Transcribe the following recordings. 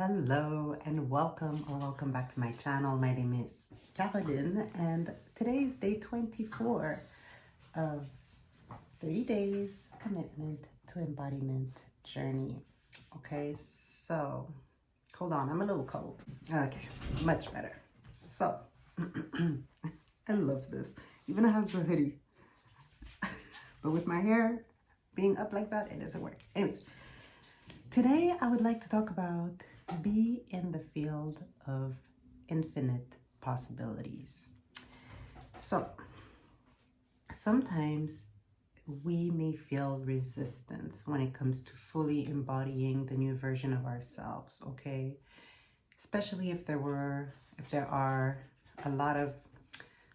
Hello and welcome back to my channel. My name is Caroline and today is day 24 of 30 days commitment to embodiment journey. Okay, so hold on, I'm a little cold. Okay, much better. So I love this. Even it has a hoodie. But with my hair being up like that, it doesn't work. Anyways, today I would like to talk about be in the field of infinite possibilities. So sometimes we may feel resistance when it comes to fully embodying the new version of ourselves, okay? Especially if there are a lot of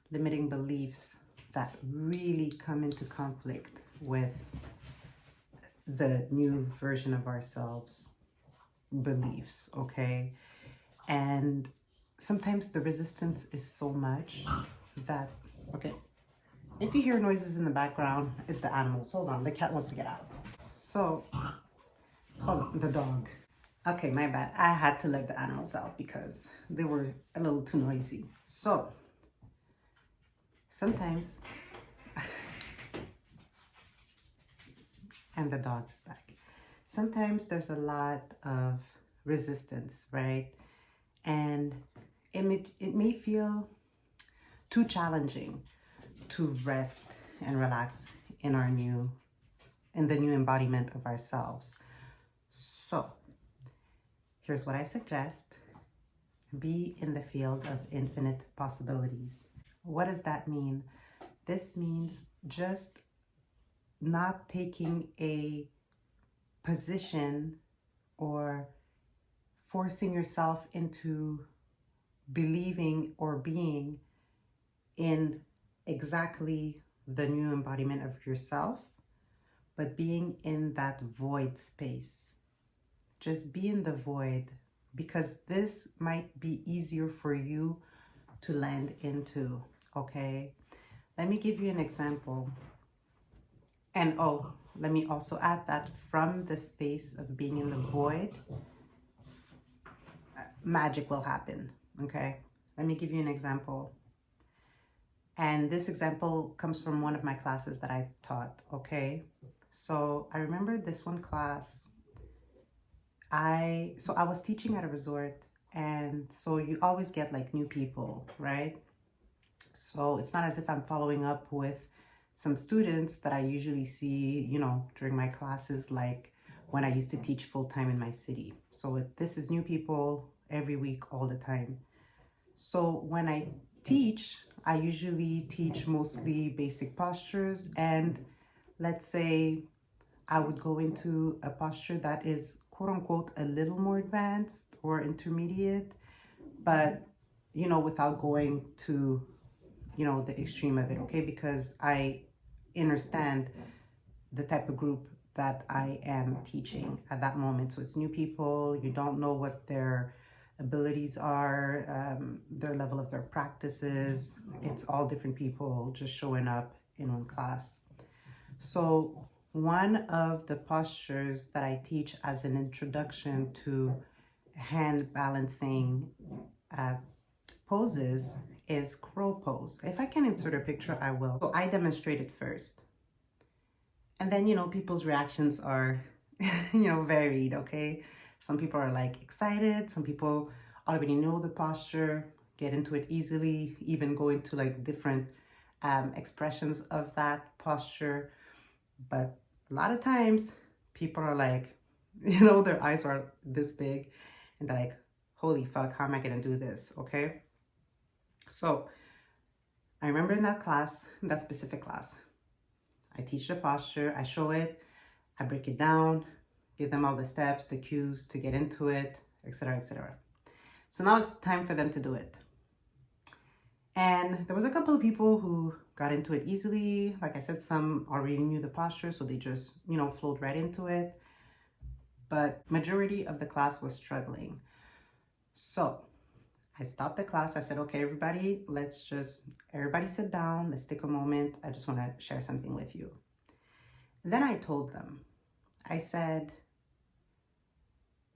limiting beliefs that really come into conflict with the new version of ourselves beliefs, okay? And sometimes the resistance is so much that, okay, if you hear noises in the background, it's the animals. Hold on, the cat wants to get out. So, hold on, the dog. Okay, my bad. I had to let the animals out because they were a little too noisy. So, sometimes, and the dog's back. Sometimes there's a lot of resistance, right? And it may feel too challenging to rest and relax in the new embodiment of ourselves. So here's what I suggest. Be in the field of infinite possibilities. What does that mean? This means just not taking a position or forcing yourself into believing or being in exactly the new embodiment of yourself, but being in that void space. Just be in the void, because this might be easier for you to land into, okay? Let me give you an example. And let me also add that from the space of being in the void, magic will happen, okay? Let me give you an example. And this example comes from one of my classes that I taught, okay? So I remember this one class, I was teaching at a resort, and so you always get like new people, right? So it's not as if I'm following up with some students that I usually see, during my classes, like when I used to teach full-time in my city. So this is new people every week, all the time. So when I teach, I usually teach mostly basic postures, and let's say I would go into a posture that is quote unquote a little more advanced or intermediate, but without going to the extreme of it, okay? Because I understand the type of group that I am teaching at that moment. So it's new people, you don't know what their abilities are, their level of their practices. It's all different people just showing up in one class. So one of the postures that I teach as an introduction to hand balancing poses is crow pose. If I can insert a picture, I will. So I demonstrate it first. And then, people's reactions are, varied, okay? Some people are like excited. Some people already know the posture, get into it easily, even go into like different expressions of that posture. But a lot of times people are like, their eyes are this big and they're like, holy fuck, how am I gonna do this, okay? So I remember in that specific class, I teach the posture, I show it, I break it down, give them all the steps, the cues to get into it, etc., etc. So now it's time for them to do it. And there was a couple of people who got into it easily. Like I said, some already knew the posture, so they just, flowed right into it. But majority of the class was struggling. So I stopped the class. I said, okay, everybody sit down. Let's take a moment. I just want to share something with you. And then I told them, I said,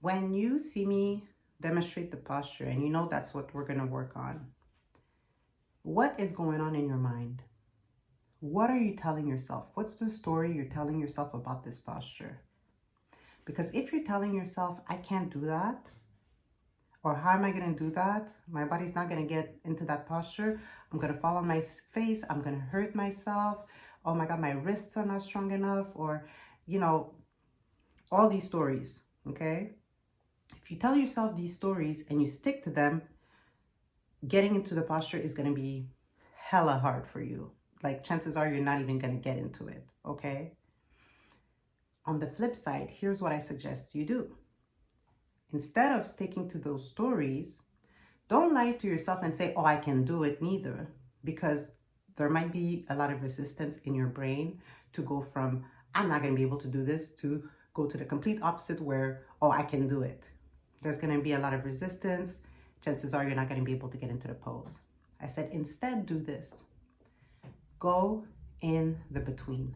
when you see me demonstrate the posture, and you know that's what we're going to work on. What is going on in your mind? What are you telling yourself? What's the story you're telling yourself about this posture? Because if you're telling yourself, I can't do that, or how am I going to do that? My body's not going to get into that posture. I'm going to fall on my face. I'm going to hurt myself. Oh my God, my wrists are not strong enough. Or, you know, all these stories, okay? If you tell yourself these stories and you stick to them, getting into the posture is going to be hella hard for you. Like, chances are you're not even going to get into it, okay? On the flip side, here's what I suggest you do. Instead of sticking to those stories, don't lie to yourself and say, oh, I can do it neither, because there might be a lot of resistance in your brain to go from, I'm not going to be able to do this, to go to the complete opposite where, oh, I can do it. There's going to be a lot of resistance. Chances are you're not going to be able to get into the pose. I said, instead, do this. Go in the between.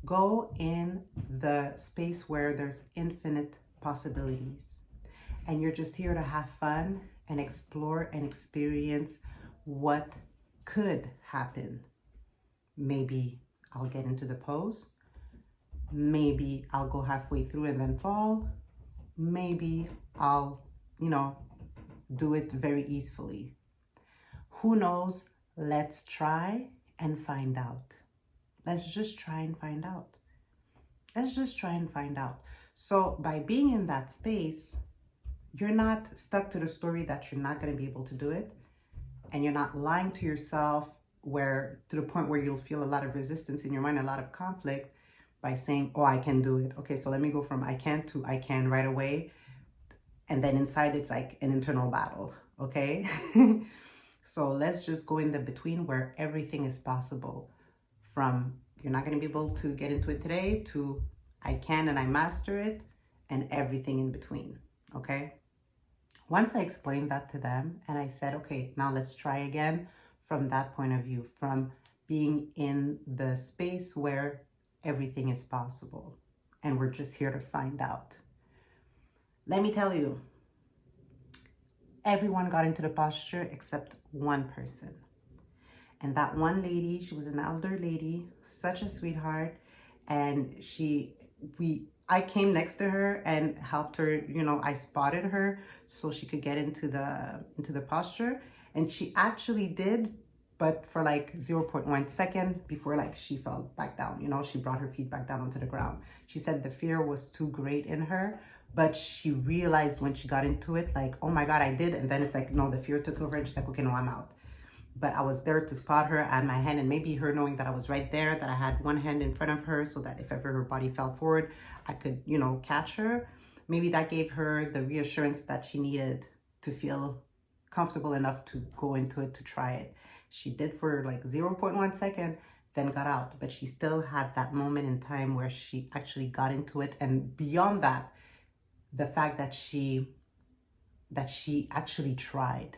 Go in the space where there's infinite possibilities. And you're just here to have fun and explore and experience what could happen. Maybe I'll get into the pose. Maybe I'll go halfway through and then fall. Maybe I'll, do it very easily. Who knows? Let's try and find out. Let's just try and find out. Let's just try and find out. So by being in that space, you're not stuck to the story that you're not going to be able to do it. And you're not lying to yourself to the point where you'll feel a lot of resistance in your mind, a lot of conflict by saying, oh, I can do it. Okay, so let me go from I can't to I can right away. And then inside it's like an internal battle, okay? So let's just go in the between where everything is possible. From you're not going to be able to get into it today to I can and I master it, and everything in between, okay? Once I explained that to them and I said, okay, now let's try again from that point of view, from being in the space where everything is possible and we're just here to find out. Let me tell you, everyone got into the posture except one person. And that one lady, she was an elder lady, such a sweetheart. And I came next to her and helped her, I spotted her so she could get into the posture. And she actually did, but for like 0.1 second before she fell back down. She brought her feet back down onto the ground. She said the fear was too great in her, but she realized when she got into it, like, oh my God, I did. And then it's like, no, the fear took over and she's like, okay, no, I'm out. But I was there to spot her at my hand, and maybe her knowing that I was right there, that I had one hand in front of her so that if ever her body fell forward, I could, catch her. Maybe that gave her the reassurance that she needed to feel comfortable enough to go into it, to try it. She did for like 0.1 second, then got out. But she still had that moment in time where she actually got into it. And beyond that, the fact that she actually tried.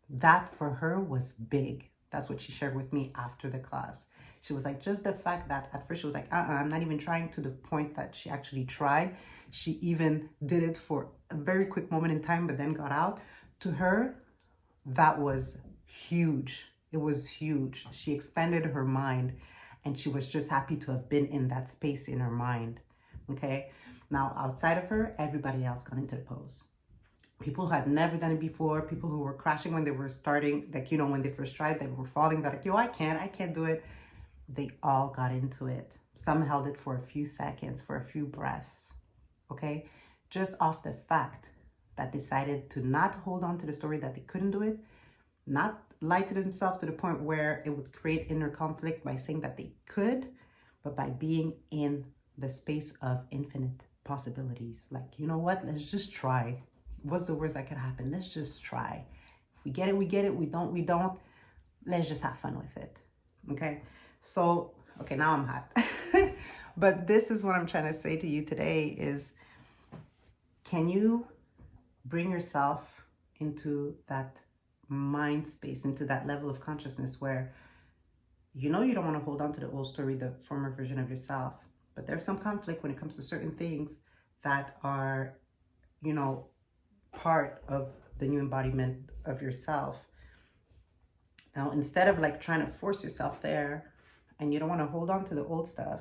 That for her was big. That's what she shared with me after the class. She was like, just the fact that at first she was like, I'm not even trying, to the point that she actually tried. She even did it for a very quick moment in time, but then got out. To her, that was huge. It was huge. She expanded her mind and she was just happy to have been in that space in her mind. Okay. Now, outside of her, everybody else got into the pose. People who had never done it before, people who were crashing when they were starting, when they first tried, they were falling, they're like, yo, I can't do it. They all got into it. Some held it for a few seconds, for a few breaths, okay? Just off the fact that decided to not hold on to the story that they couldn't do it, not lie to themselves to the point where it would create inner conflict by saying that they could, but by being in the space of infinite possibilities. Like, you know what? Let's just try. What's the worst that could happen? Let's just try. If we get it, we get it. We don't, we don't. Let's just have fun with it. Okay? So, okay, now I'm hot. But this is what I'm trying to say to you today is, can you bring yourself into that mind space, into that level of consciousness where you don't want to hold on to the old story, the former version of yourself, but there's some conflict when it comes to certain things that are, part of the new embodiment of yourself. Now, instead of like trying to force yourself there, and you don't want to hold on to the old stuff,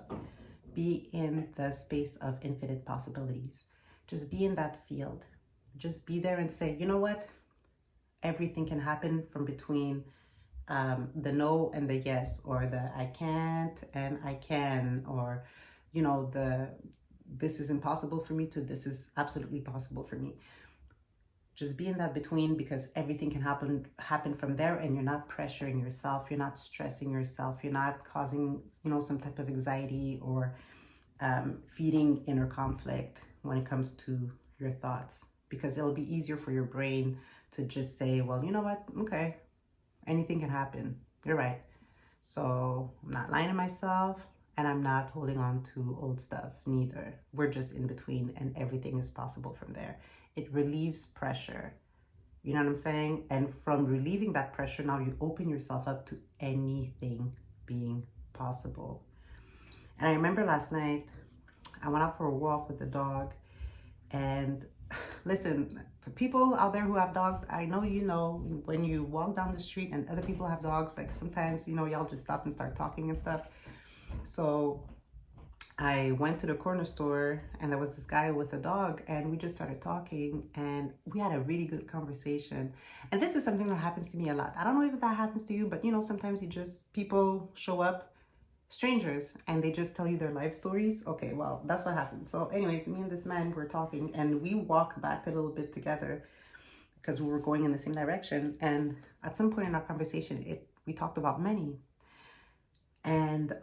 be in the space of infinite possibilities. Just be in that field. Just be there and say, you know what? Everything can happen from between the no and the yes, or the I can't and I can, or, you know, the this is impossible for me to this is absolutely possible for me. Just be in that between, because everything can happen from there, and you're not pressuring yourself, you're not stressing yourself, you're not causing, you know, some type of anxiety or feeding inner conflict when it comes to your thoughts, because it'll be easier for your brain to just say, well, you know what, okay, anything can happen, you're right. So I'm not lying to myself, and I'm not holding on to old stuff neither. We're just in between, and everything is possible from there. It relieves pressure. You know what I'm saying? And from relieving that pressure, now you open yourself up to anything being possible. And I remember last night, I went out for a walk with the dog. And listen, to people out there who have dogs, I know, you know, when you walk down the street and other people have dogs, like sometimes, you know, y'all just stop and start talking and stuff. So I went to the corner store, and there was this guy with a dog, and we just started talking, and we had a really good conversation. And this is something that happens to me a lot. I don't know if that happens to you, but you know, sometimes people show up, strangers, and they just tell you their life stories. Okay, well, that's what happened. So anyways, me and this man were talking, and we walked back a little bit together because we were going in the same direction. And at some point in our conversation, we talked about money. And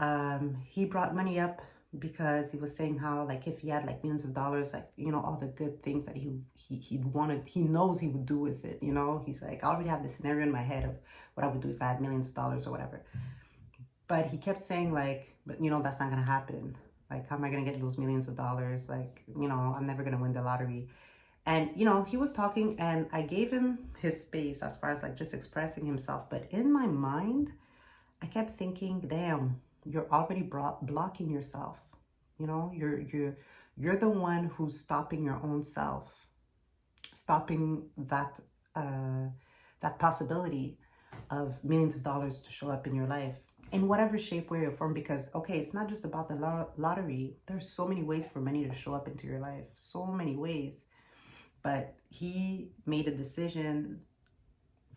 he brought money up because he was saying how, like, if he had like millions of dollars, like, you know, all the good things that he knows he would do with it, you know. He's like, I already have this scenario in my head of what I would do if I had millions of dollars or whatever. But he kept saying, like, but you know, that's not gonna happen. Like, how am I gonna get those millions of dollars? Like, you know, I'm never gonna win the lottery. And, you know, he was talking, and I gave him his space as far as like just expressing himself. But in my mind, I kept thinking, damn, you're already blocking yourself. You know, you're the one who's stopping your own self, stopping that that possibility of millions of dollars to show up in your life in whatever shape, way, or form. Because okay, it's not just about the lottery. There's so many ways for money to show up into your life, so many ways. But he made a decision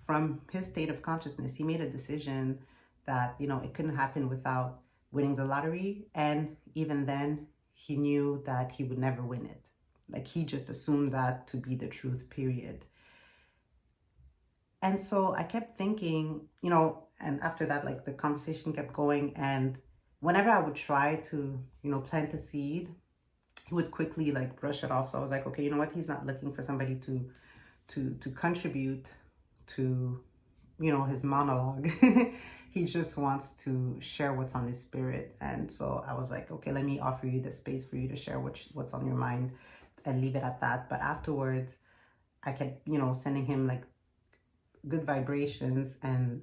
from his state of consciousness. He made a decision that, you know, it couldn't happen without winning the lottery. And even then, he knew that he would never win it. Like, he just assumed that to be the truth, period. And so I kept thinking, you know, and after that, like, the conversation kept going. And whenever I would try to, you know, plant a seed, he would quickly like brush it off. So I was like, okay, you know what? He's not looking for somebody to contribute to, you know, his monologue. He just wants to share what's on his spirit. And so I was like, okay, let me offer you the space for you to share what's on your mind, and leave it at that. But afterwards, I kept, you know, sending him like good vibrations and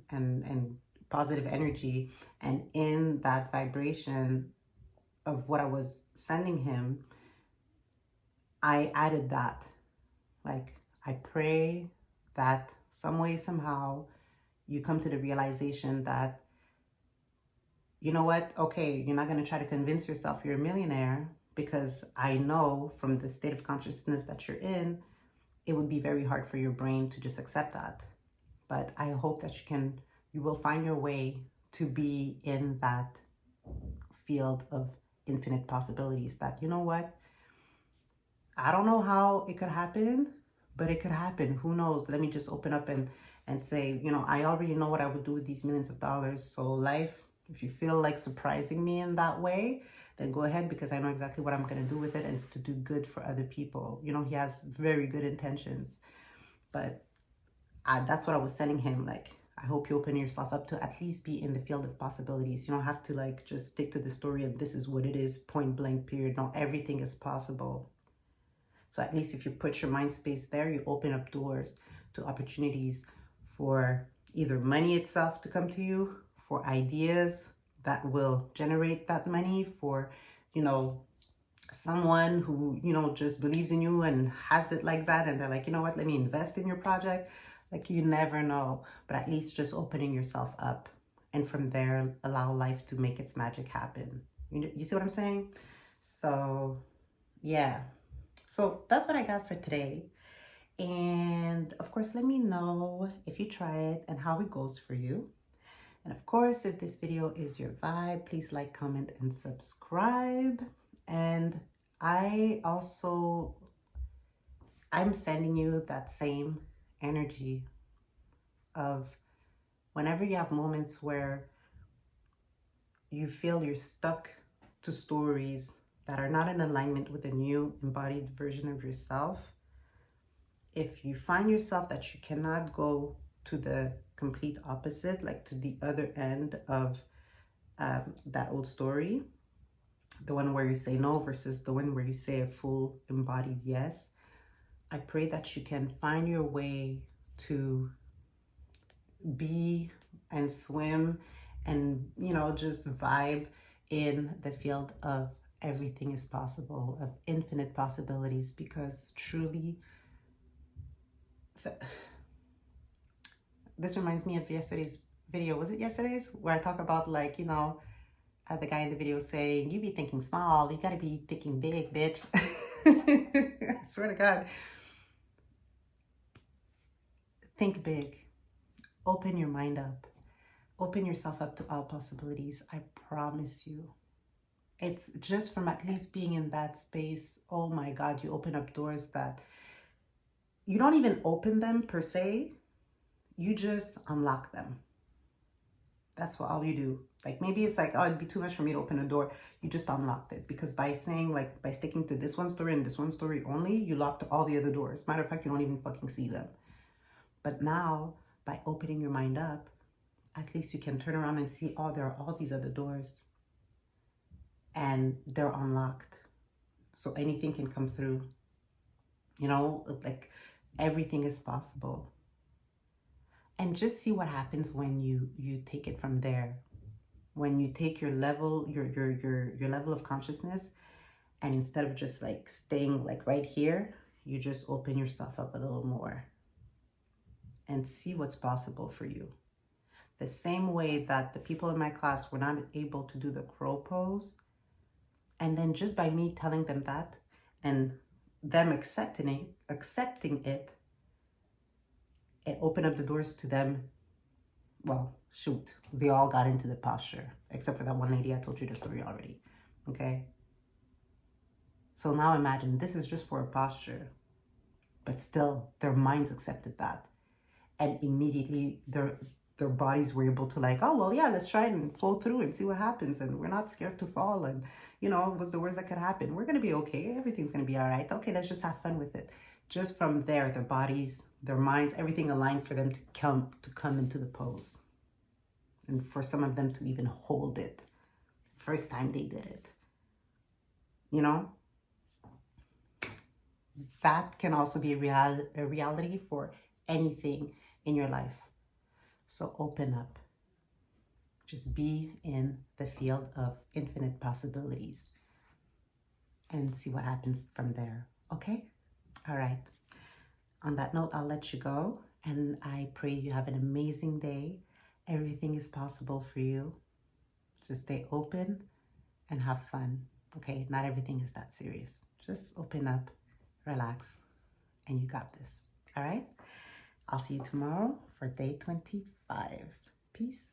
positive energy. And in that vibration of what I was sending him, I added that. Like, I pray that some way, somehow, you come to the realization that, you know what, okay, you're not going to try to convince yourself you're a millionaire, because I know from the state of consciousness that you're in, it would be very hard for your brain to just accept that. But I hope that you will find your way to be in that field of infinite possibilities, that, you know what, I don't know how it could happen, but it could happen. Who knows? Let me just open up and say, you know, I already know what I would do with these millions of dollars. So life, if you feel like surprising me in that way, then go ahead, because I know exactly what I'm going to do with it, and it's to do good for other people. You know, he has very good intentions. But that's what I was sending him. Like, I hope you open yourself up to at least be in the field of possibilities. You don't have to like just stick to the story of this is what it is, point blank, period. No, everything is possible. So at least if you put your mind space there, you open up doors to opportunities for either money itself to come to you, for ideas that will generate that money, for, you know, someone who, you know, just believes in you and has it like that, and they're like, you know what, let me invest in your project. Like, you never know, but at least just opening yourself up, and from there allow life to make its magic happen. You see what I'm saying? So yeah, so that's what I got for today. And of course, let me know if you try it and how it goes for you. And of course, if this video is your vibe, please like, comment, and subscribe. And I'm sending you that same energy of whenever you have moments where you feel you're stuck to stories that are not in alignment with a new embodied version of yourself. If you find yourself that you cannot go to the complete opposite, like to the other end of that old story, the one where you say no versus the one where you say a full embodied yes, I pray that you can find your way to be and swim and, you know, just vibe in the field of everything is possible, of infinite possibilities, because truly, this reminds me of yesterday's video. Was it yesterday's? Where I talk about, like, you know, the guy in the video saying, you be thinking small, you gotta be thinking big, bitch. I swear to God. Think big. Open your mind up. Open yourself up to all possibilities. I promise you. It's just from at least being in that space. Oh my God, you open up doors that you don't even open them per se. You just unlock them. That's what all you do. Like, maybe it's like, oh, it'd be too much for me to open a door. You just unlocked it, because by saying, like, by sticking to this one story and this one story only, you locked all the other doors. Matter of fact, you don't even fucking see them. But now, by opening your mind up, at least you can turn around and see, oh, there are all these other doors and they're unlocked. So anything can come through. You know, like, everything is possible. And just see what happens when you take it from there. When you take your level, your level of consciousness, and instead of just like staying like right here, you just open yourself up a little more and see what's possible for you. The same way that the people in my class were not able to do the crow pose, and then just by me telling them that and them accepting it, it opened up the doors to them. Well, shoot, they all got into the posture, except for that one lady I told you the story already, okay? So now imagine, this is just for a posture, but still their minds accepted that. And immediately their bodies were able to, like, oh, well, yeah, let's try it and flow through and see what happens. And we're not scared to fall. And, you know, what's the worst that could happen? We're going to be okay. Everything's going to be all right. Okay, let's just have fun with it. Just from there, their bodies, their minds, everything aligned for them to come into the pose. And for some of them to even hold it. First time they did it. You know? That can also be a reality for anything in your life. So open up. Just be in the field of infinite possibilities and see what happens from there. Okay? All right. On that note, I'll let you go. And I pray you have an amazing day. Everything is possible for you. Just stay open and have fun. Okay? Not everything is that serious. Just open up, relax, and you got this. All right? I'll see you tomorrow for day 25. Peace.